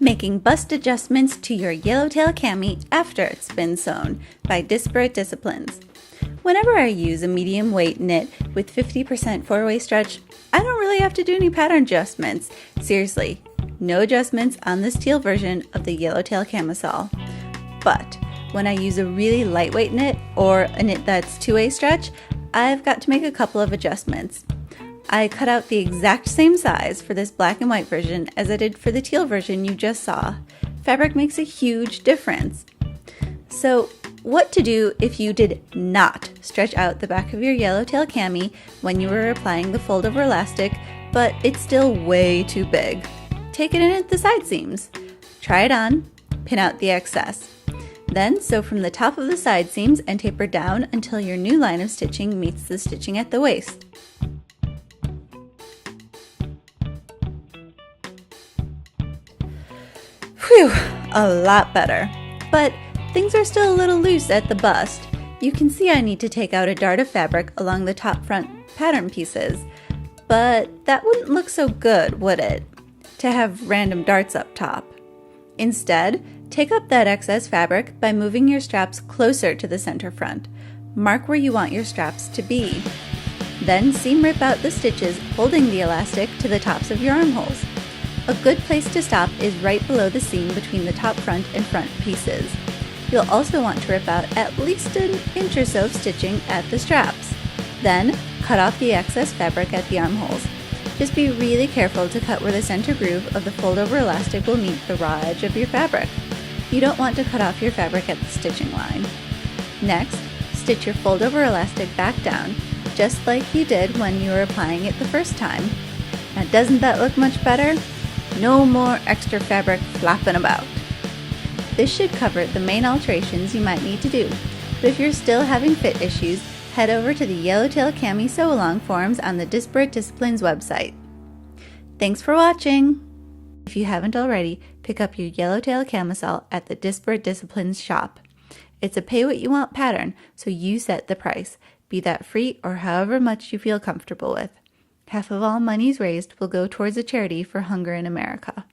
Making Bust Adjustments to Your Yellow Tail Cami After It's Been Sewn by Disparate Disciplines. Whenever I use a medium weight knit with 50% four-way stretch, I don't really have to do any pattern adjustments. Seriously, no adjustments on this teal version of the Yellow Tail Camisole. But when I use a really lightweight knit or a knit that's two-way stretch, I've got to make a couple of adjustments. I cut out the exact same size for this black and white version as I did for the teal version you just saw. Fabric makes a huge difference. So, what to do if you did not stretch out the back of your yellow tail cami when you were applying the fold over elastic, but it's still way too big? Take it in at the side seams. Try it on, pin out the excess. Then sew from the top of the side seams and taper down until your new line of stitching meets the stitching at the waist. Whew, a lot better. But things are still a little loose at the bust. You can see I need to take out a dart of fabric along the top front pattern pieces. But that wouldn't look so good, would it? To have random darts up top. Instead, take up that excess fabric by moving your straps closer to the center front. Mark where you want your straps to be. Then seam rip out the stitches holding the elastic to the tops of your armholes. A good place to stop is right below the seam between the top front and front pieces. You'll also want to rip out at least an inch or so of stitching at the straps. Then, cut off the excess fabric at the armholes. Just be really careful to cut where the center groove of the fold-over elastic will meet the raw edge of your fabric. You don't want to cut off your fabric at the stitching line. Next, stitch your fold-over elastic back down, just like you did when you were applying it the first time. Now, doesn't that look much better? No more extra fabric flapping about. This should cover the main alterations you might need to do, but if you're still having fit issues, head over to the Yellow Tail Cami Sew Along forums on the Disparate Disciplines website. Thanks for watching! If you haven't already, pick up your Yellow Tail Camisole at the Disparate Disciplines shop. It's a pay what you want pattern, so you set the price, be that free or however much you feel comfortable with. Half of all monies raised will go towards a charity for hunger in America.